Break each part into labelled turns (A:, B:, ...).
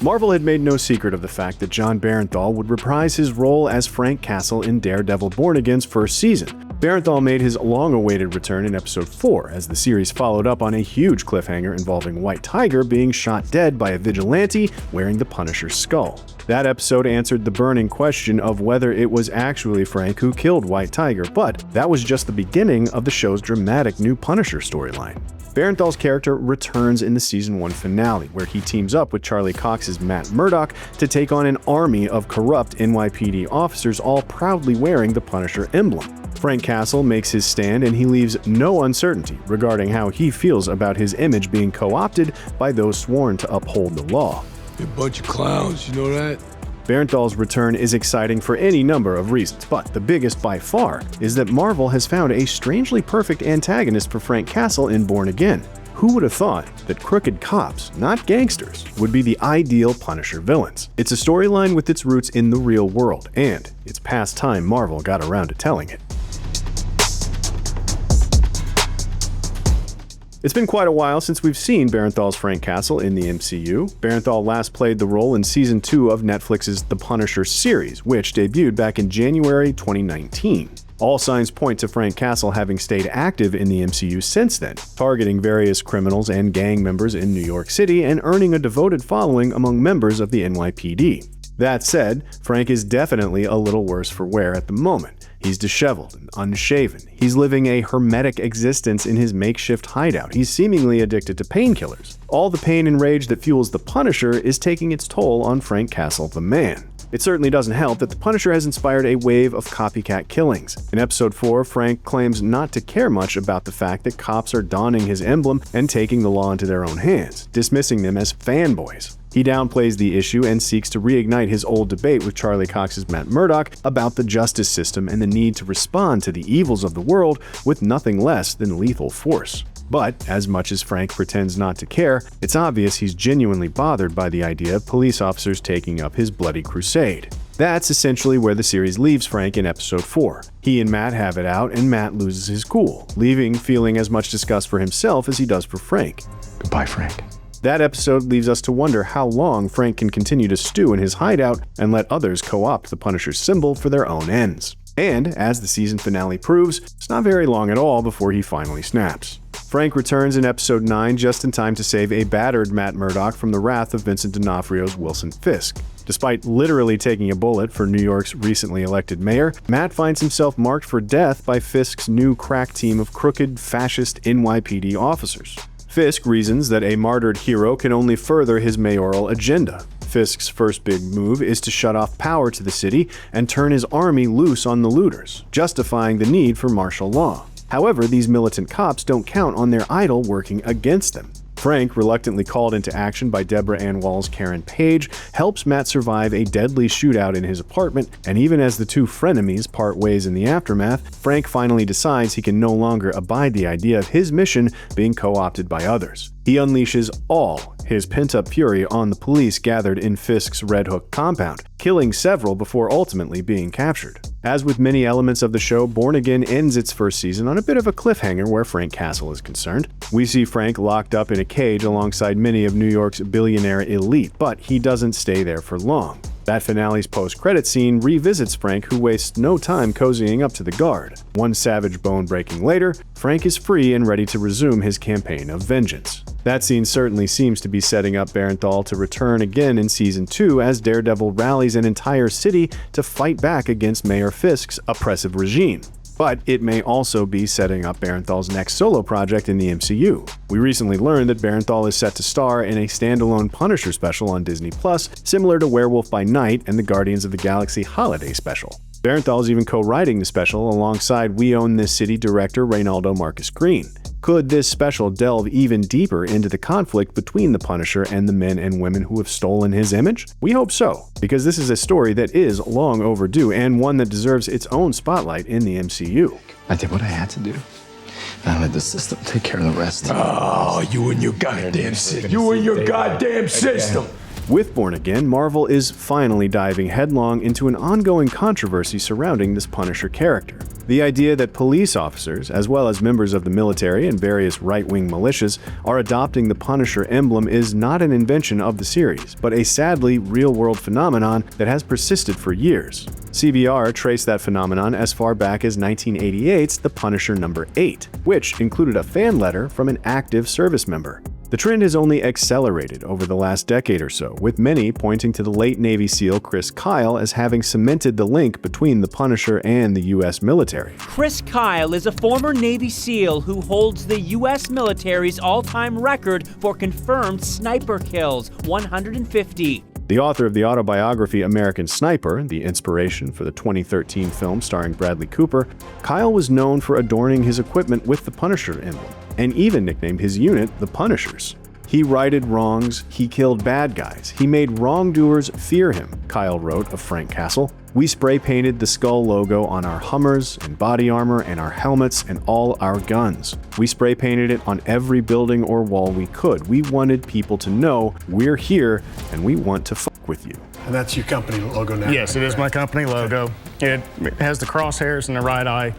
A: Marvel had made no secret of the fact that Jon Bernthal would reprise his role as Frank Castle in Daredevil Born Again's first season. Bernthal made his long-awaited return in episode 4, as the series followed up on a huge cliffhanger involving White Tiger being shot dead by a vigilante wearing the Punisher's skull. That episode answered the burning question of whether it was actually Frank who killed White Tiger, but that was just the beginning of the show's dramatic new Punisher storyline. Bernthal's character returns in the Season 1 finale, where he teams up with Charlie Cox's Matt Murdock to take on an army of corrupt NYPD officers, all proudly wearing the Punisher emblem. Frank Castle makes his stand, and he leaves no uncertainty regarding how he feels about his image being co-opted by those sworn to uphold the law.
B: You're a bunch of clowns, you know that?
A: Bernthal's return is exciting for any number of reasons, but the biggest by far is that Marvel has found a strangely perfect antagonist for Frank Castle in Born Again. Who would have thought that crooked cops, not gangsters, would be the ideal Punisher villains? It's a storyline with its roots in the real world, and it's past time Marvel got around to telling it. It's been quite a while since we've seen Bernthal's Frank Castle in the MCU. Bernthal last played the role in Season 2 of Netflix's The Punisher series, which debuted back in January 2019. All signs point to Frank Castle having stayed active in the MCU since then, targeting various criminals and gang members in New York City and earning a devoted following among members of the NYPD. That said, Frank is definitely a little worse for wear at the moment. He's disheveled and unshaven. He's living a hermetic existence in his makeshift hideout. He's seemingly addicted to painkillers. All the pain and rage that fuels the Punisher is taking its toll on Frank Castle the man. It certainly doesn't help that the Punisher has inspired a wave of copycat killings. In episode 4, Frank claims not to care much about the fact that cops are donning his emblem and taking the law into their own hands, dismissing them as fanboys. He downplays the issue and seeks to reignite his old debate with Charlie Cox's Matt Murdock about the justice system and the need to respond to the evils of the world with nothing less than lethal force. But, as much as Frank pretends not to care, it's obvious he's genuinely bothered by the idea of police officers taking up his bloody crusade. That's essentially where the series leaves Frank in episode 4. He and Matt have it out, and Matt loses his cool, leaving feeling as much disgust for himself as he does for Frank.
C: Goodbye, Frank.
A: That episode leaves us to wonder how long Frank can continue to stew in his hideout and let others co-opt the Punisher's symbol for their own ends. And, as the season finale proves, it's not very long at all before he finally snaps. Frank returns in episode 9 just in time to save a battered Matt Murdock from the wrath of Vincent D'Onofrio's Wilson Fisk. Despite literally taking a bullet for New York's recently elected mayor, Matt finds himself marked for death by Fisk's new crack team of crooked, fascist NYPD officers. Fisk reasons that a martyred hero can only further his mayoral agenda. Fisk's first big move is to shut off power to the city and turn his army loose on the looters, justifying the need for martial law. However, these militant cops don't count on their idol working against them. Frank, reluctantly called into action by Deborah Ann Wall's Karen Page, helps Matt survive a deadly shootout in his apartment, and even as the two frenemies part ways in the aftermath, Frank finally decides he can no longer abide the idea of his mission being co-opted by others. He unleashes all his pent-up fury on the police gathered in Fisk's Red Hook compound, killing several before ultimately being captured. As with many elements of the show, Born Again ends its first season on a bit of a cliffhanger where Frank Castle is concerned. We see Frank locked up in a cage alongside many of New York's billionaire elite, but he doesn't stay there for long. That finale's post-credit scene revisits Frank, who wastes no time cozying up to the guard. One savage bone-breaking later, Frank is free and ready to resume his campaign of vengeance. That scene certainly seems to be setting up Bernthal to return again in Season 2 as Daredevil rallies an entire city to fight back against Mayor Fisk's oppressive regime. But it may also be setting up Bernthal's next solo project in the MCU. We recently learned that Bernthal is set to star in a standalone Punisher special on Disney+, similar to Werewolf by Night and the Guardians of the Galaxy holiday special. Bernthal is even co-writing the special alongside We Own This City director Reynaldo Marcus Green. Could this special delve even deeper into the conflict between the Punisher and the men and women who have stolen his image? We hope so, because this is a story that is long overdue and one that deserves its own spotlight in the MCU.
C: I did what I had to do. Now let the system take care of the rest.
B: Oh, you and your goddamn system. You and your goddamn system.
A: With Born Again, Marvel is finally diving headlong into an ongoing controversy surrounding this Punisher character. The idea that police officers, as well as members of the military and various right-wing militias, are adopting the Punisher emblem is not an invention of the series, but a sadly real-world phenomenon that has persisted for years. CBR traced that phenomenon as far back as 1988's The Punisher No. 8, which included a fan letter from an active service member. The trend has only accelerated over the last decade or so, with many pointing to the late Navy SEAL Chris Kyle as having cemented the link between the Punisher and the U.S. military.
D: Chris Kyle is a former Navy SEAL who holds the U.S. military's all-time record for confirmed sniper kills, 150.
A: The author of the autobiography American Sniper, the inspiration for the 2013 film starring Bradley Cooper, Kyle was known for adorning his equipment with the Punisher emblem, and even nicknamed his unit the Punishers. He righted wrongs, he killed bad guys, he made wrongdoers fear him, Kyle wrote of Frank Castle. We spray-painted the skull logo on our Hummers and body armor and our helmets and all our guns. We spray-painted it on every building or wall we could. We wanted people to know we're here and we want to fuck with you.
E: And that's your company logo now?
F: Yes, it is my company logo. It has the crosshairs in the right eye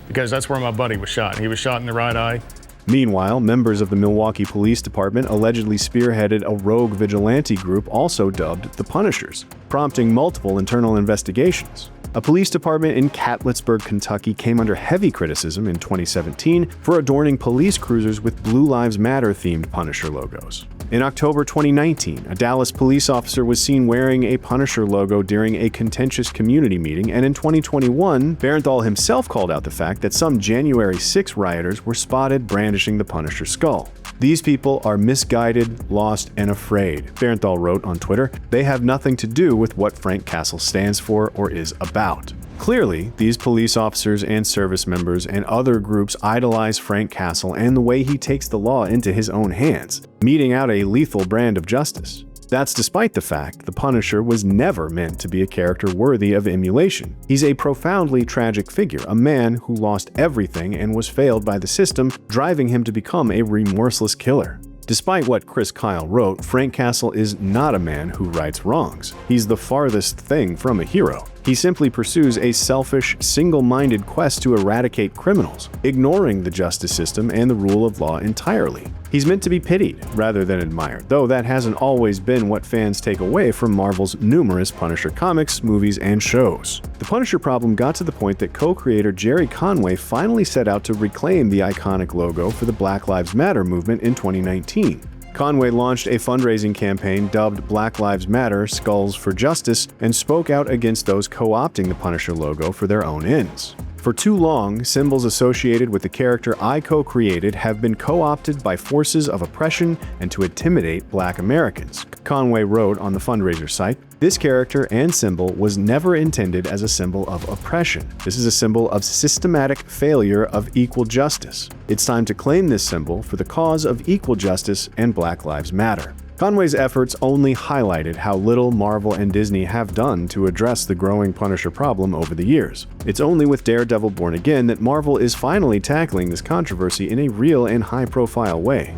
F: because that's where my buddy was shot. He was shot in the right eye.
A: Meanwhile, members of the Milwaukee Police Department allegedly spearheaded a rogue vigilante group also dubbed the Punishers, prompting multiple internal investigations. A police department in Catlettsburg, Kentucky came under heavy criticism in 2017 for adorning police cruisers with Blue Lives Matter-themed Punisher logos. In October 2019, a Dallas police officer was seen wearing a Punisher logo during a contentious community meeting, and in 2021, Bernthal himself called out the fact that some January 6 rioters were spotted brandishing the Punisher skull. These people are misguided, lost, and afraid, Bernthal wrote on Twitter. They have nothing to do with what Frank Castle stands for or is about. Clearly, these police officers and service members and other groups idolize Frank Castle and the way he takes the law into his own hands, meting out a lethal brand of justice. That's despite the fact the Punisher was never meant to be a character worthy of emulation. He's a profoundly tragic figure, a man who lost everything and was failed by the system, driving him to become a remorseless killer. Despite what Chris Kyle wrote, Frank Castle is not a man who rights wrongs. He's the farthest thing from a hero. He simply pursues a selfish, single-minded quest to eradicate criminals, ignoring the justice system and the rule of law entirely. He's meant to be pitied rather than admired, though that hasn't always been what fans take away from Marvel's numerous Punisher comics, movies, and shows. The Punisher problem got to the point that co-creator Jerry Conway finally set out to reclaim the iconic logo for the Black Lives Matter movement in 2019. Conway launched a fundraising campaign dubbed Black Lives Matter Skulls for Justice and spoke out against those co-opting the Punisher logo for their own ends. For too long, symbols associated with the character I co-created have been co-opted by forces of oppression and to intimidate Black Americans, Conway wrote on the fundraiser site. This character and symbol was never intended as a symbol of oppression. This is a symbol of systematic failure of equal justice. It's time to claim this symbol for the cause of equal justice and Black Lives Matter. Conway's efforts only highlighted how little Marvel and Disney have done to address the growing Punisher problem over the years. It's only with Daredevil Born Again that Marvel is finally tackling this controversy in a real and high-profile way.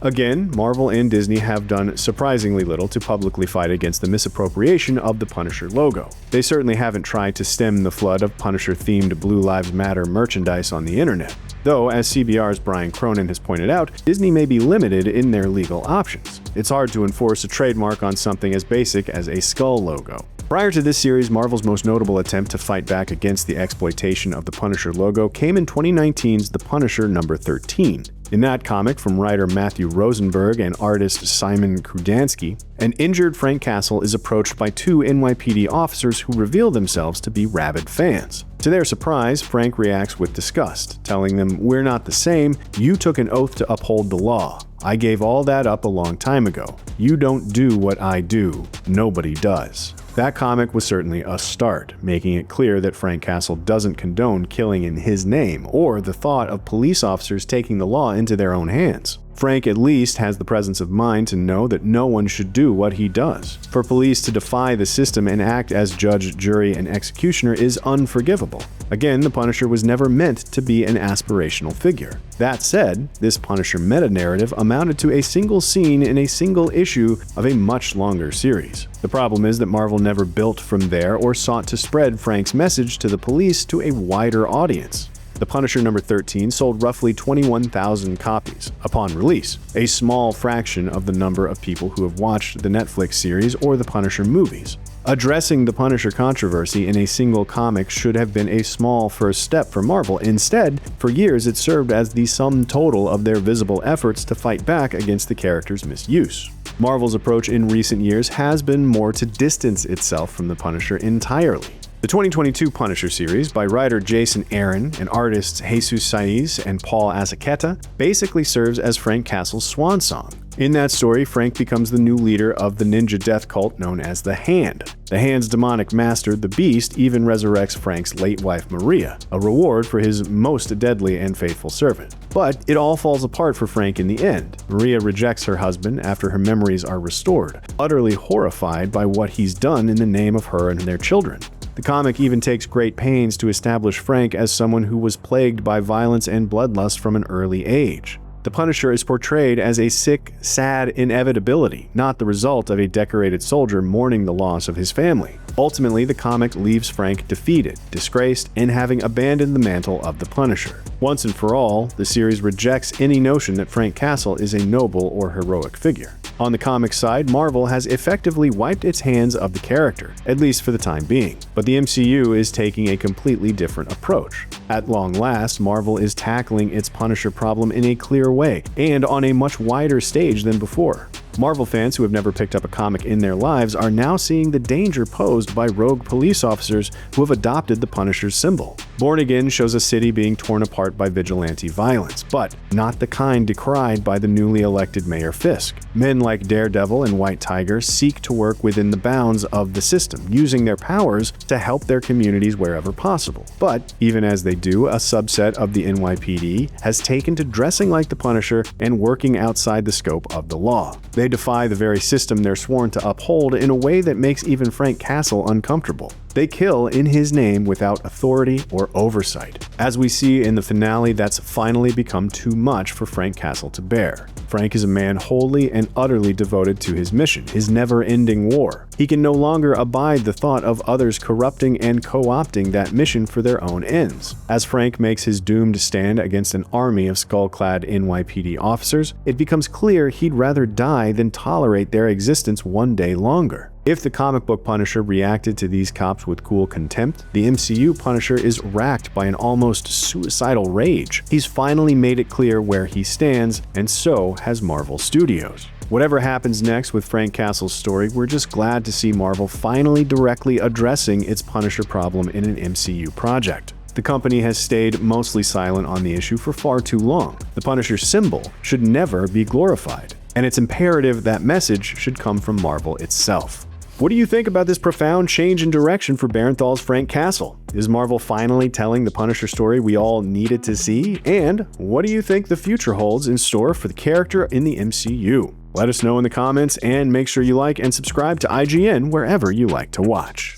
A: Again, Marvel and Disney have done surprisingly little to publicly fight against the misappropriation of the Punisher logo. They certainly haven't tried to stem the flood of Punisher-themed Blue Lives Matter merchandise on the internet. Though, as CBR's Brian Cronin has pointed out, Disney may be limited in their legal options. It's hard to enforce a trademark on something as basic as a skull logo. Prior to this series, Marvel's most notable attempt to fight back against the exploitation of the Punisher logo came in 2019's The Punisher No. 13. In that comic, from writer Matthew Rosenberg and artist Simon Krudansky, an injured Frank Castle is approached by two NYPD officers who reveal themselves to be rabid fans. To their surprise, Frank reacts with disgust, telling them, "We're not the same. You took an oath to uphold the law. I gave all that up a long time ago. You don't do what I do. Nobody does." That comic was certainly a start, making it clear that Frank Castle doesn't condone killing in his name, or the thought of police officers taking the law into their own hands. Frank at least has the presence of mind to know that no one should do what he does. For police to defy the system and act as judge, jury, and executioner is unforgivable. Again, the Punisher was never meant to be an aspirational figure. That said, this Punisher meta-narrative amounted to a single scene in a single issue of a much longer series. The problem is that Marvel never built from there or sought to spread Frank's message to the police to a wider audience. The Punisher number 13 sold roughly 21,000 copies upon release, a small fraction of the number of people who have watched the Netflix series or the Punisher movies. Addressing the Punisher controversy in a single comic should have been a small first step for Marvel. Instead, for years it served as the sum total of their visible efforts to fight back against the character's misuse. Marvel's approach in recent years has been more to distance itself from the Punisher entirely. The 2022 Punisher series by writer Jason Aaron and artists Jesus Saiz and Paul Azaceta basically serves as Frank Castle's swan song. In that story, Frank becomes the new leader of the ninja death cult known as the Hand. The Hand's demonic master, the Beast, even resurrects Frank's late wife Maria, a reward for his most deadly and faithful servant. But it all falls apart for Frank in the end. Maria rejects her husband after her memories are restored, utterly horrified by what he's done in the name of her and their children. The comic even takes great pains to establish Frank as someone who was plagued by violence and bloodlust from an early age. The Punisher is portrayed as a sick, sad inevitability, not the result of a decorated soldier mourning the loss of his family. Ultimately, the comic leaves Frank defeated, disgraced, and having abandoned the mantle of the Punisher. Once and for all, the series rejects any notion that Frank Castle is a noble or heroic figure. On the comic side, Marvel has effectively wiped its hands of the character, at least for the time being. But the MCU is taking a completely different approach. At long last, Marvel is tackling its Punisher problem in a clear way, and on a much wider stage than before. Marvel fans who have never picked up a comic in their lives are now seeing the danger posed by rogue police officers who have adopted the Punisher's symbol. Born Again shows a city being torn apart by vigilante violence, but not the kind decried by the newly elected Mayor Fisk. Men like Daredevil and White Tiger seek to work within the bounds of the system, using their powers to help their communities wherever possible. But even as they do, a subset of the NYPD has taken to dressing like the Punisher and working outside the scope of the law. They defy the very system they're sworn to uphold in a way that makes even Frank Castle uncomfortable. They kill in his name without authority or oversight. As we see in the finale, that's finally become too much for Frank Castle to bear. Frank is a man wholly and utterly devoted to his mission, his never-ending war. He can no longer abide the thought of others corrupting and co-opting that mission for their own ends. As Frank makes his doomed stand against an army of skull-clad NYPD officers, it becomes clear he'd rather die than tolerate their existence one day longer. If the comic book Punisher reacted to these cops with cool contempt, the MCU Punisher is racked by an almost suicidal rage. He's finally made it clear where he stands, and so has Marvel Studios. Whatever happens next with Frank Castle's story, we're just glad to see Marvel finally directly addressing its Punisher problem in an MCU project. The company has stayed mostly silent on the issue for far too long. The Punisher symbol should never be glorified, and it's imperative that message should come from Marvel itself. What do you think about this profound change in direction for Bernthal's Frank Castle? Is Marvel finally telling the Punisher story we all needed to see? And what do you think the future holds in store for the character in the MCU? Let us know in the comments, and make sure you like and subscribe to IGN wherever you like to watch.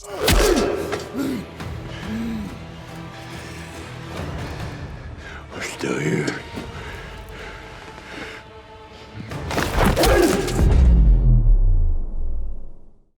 B: We're still here.